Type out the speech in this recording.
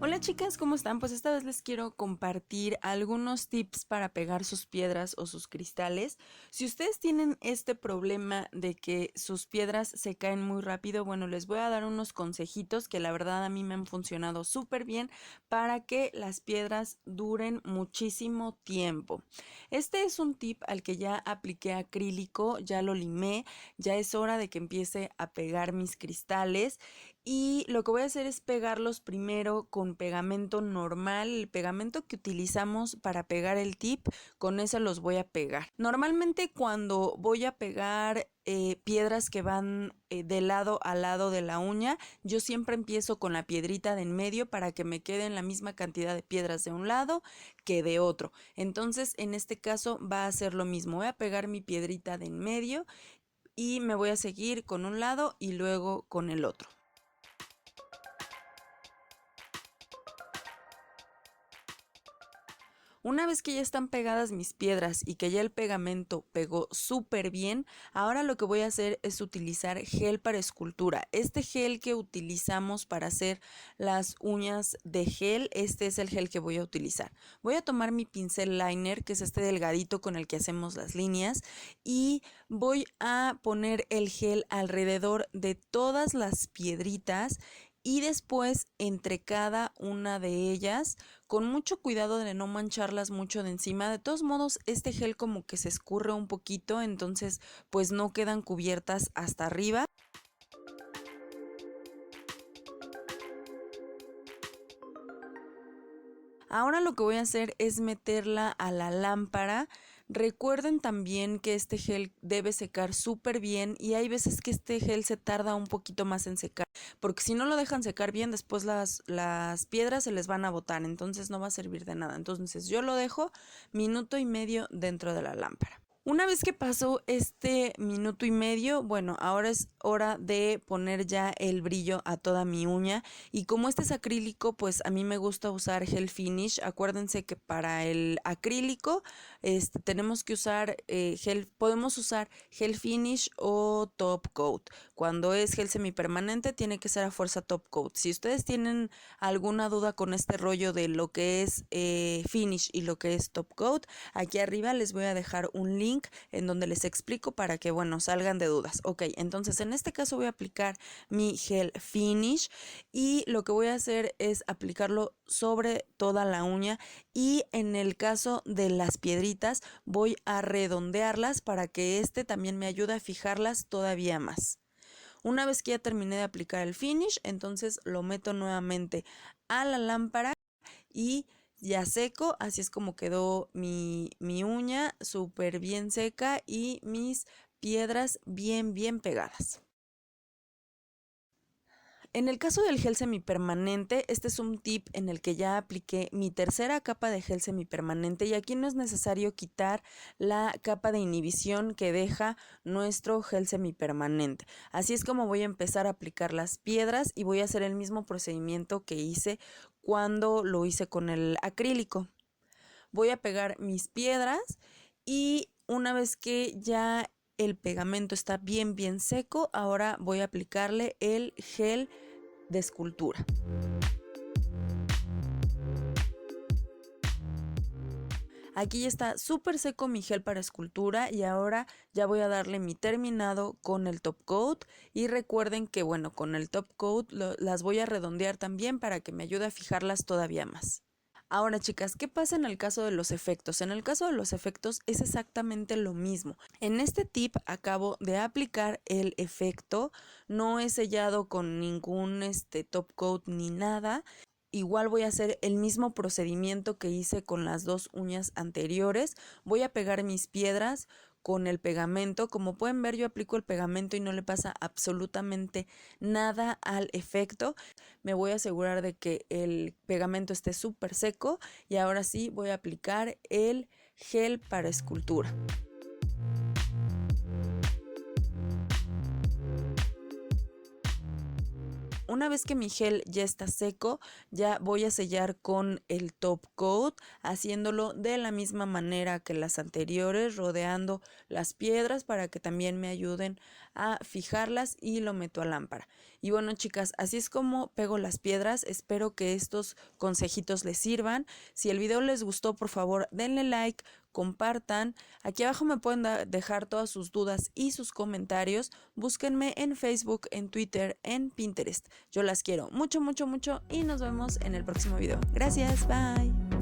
Hola chicas, ¿cómo están? Pues esta vez les quiero compartir algunos tips para pegar sus piedras o sus cristales. Si ustedes tienen este problema de que sus piedras se caen muy rápido, bueno, les voy a dar unos consejitos que la verdad a mí me han funcionado súper bien para que las piedras duren muchísimo tiempo. Este es un tip al que ya apliqué acrílico, ya lo limé, ya es hora de que empiece a pegar mis cristales. Y lo que voy a hacer es pegarlos primero con pegamento normal, el pegamento que utilizamos para pegar el tip, con ese los voy a pegar. Normalmente cuando voy a pegar piedras que van de lado a lado de la uña, yo siempre empiezo con la piedrita de en medio para que me queden la misma cantidad de piedras de un lado que de otro. Entonces en este caso va a ser lo mismo, voy a pegar mi piedrita de en medio y me voy a seguir con un lado y luego con el otro. Una vez que ya están pegadas mis piedras y que ya el pegamento pegó súper bien, ahora lo que voy a hacer es utilizar gel para escultura. Este gel que utilizamos para hacer las uñas de gel, este es el gel que voy a utilizar. Voy a tomar mi pincel liner, que es este delgadito con el que hacemos las líneas, y voy a poner el gel alrededor de todas las piedritas y después entre cada una de ellas, con mucho cuidado de no mancharlas mucho de encima. De todos modos, este gel como que se escurre un poquito, entonces pues no quedan cubiertas hasta arriba. Ahora lo que voy a hacer es meterla a la lámpara. Recuerden también que este gel debe secar súper bien y hay veces que este gel se tarda un poquito más en secar, porque si no lo dejan secar bien, después las piedras se les van a botar, entonces no va a servir de nada. Entonces yo lo dejo minuto y medio dentro de la lámpara. Una vez que pasó este minuto y medio, bueno, ahora es hora de poner ya el brillo a toda mi uña. Y como este es acrílico, pues a mí me gusta usar gel finish. Acuérdense que para el acrílico tenemos que usar podemos usar gel finish o top coat. Cuando es gel semipermanente tiene que ser a fuerza top coat. Si ustedes tienen alguna duda con este rollo de lo que es finish y lo que es top coat, aquí arriba les voy a dejar un link en donde les explico para que, bueno, salgan de dudas. Ok, entonces en este caso voy a aplicar mi gel finish y lo que voy a hacer es aplicarlo sobre toda la uña y en el caso de las piedritas voy a redondearlas para que también me ayude a fijarlas todavía más. Una vez que ya terminé de aplicar el finish, entonces lo meto nuevamente a la lámpara y ya seco, así es como quedó mi uña, súper bien seca y mis piedras bien pegadas. En el caso del gel semipermanente, este es un tip en el que ya apliqué mi tercera capa de gel semipermanente y aquí no es necesario quitar la capa de inhibición que deja nuestro gel semipermanente. Así es como voy a empezar a aplicar las piedras y voy a hacer el mismo procedimiento que hice cuando lo hice con el acrílico. Voy a pegar mis piedras y una vez que ya el pegamento está bien seco, ahora voy a aplicarle el gel de escultura. Aquí ya está súper seco mi gel para escultura y ahora ya voy a darle mi terminado con el top coat y recuerden que bueno, con el top coat las voy a redondear también para que me ayude a fijarlas todavía más. Ahora chicas, ¿qué pasa en el caso de los efectos? En el caso de los efectos es exactamente lo mismo. En este tip acabo de aplicar el efecto, no he sellado con ningún top coat ni nada. Igual voy a hacer el mismo procedimiento que hice con las dos uñas anteriores. Voy a pegar mis piedras con el pegamento. Como pueden ver, yo aplico el pegamento y no le pasa absolutamente nada al efecto. Me voy a asegurar de que el pegamento esté súper seco y ahora sí voy a aplicar el gel para escultura. Una vez que mi gel ya está seco, ya voy a sellar con el top coat, haciéndolo de la misma manera que las anteriores, rodeando las piedras para que también me ayuden a fijarlas y lo meto a lámpara. Y bueno, chicas, así es como pego las piedras. Espero que estos consejitos les sirvan. Si el video les gustó, por favor, denle like, compartan. Aquí abajo me pueden dejar todas sus dudas y sus comentarios. Búsquenme en Facebook, en Twitter, en Pinterest. Yo las quiero mucho, mucho, mucho y nos vemos en el próximo video. Gracias, bye.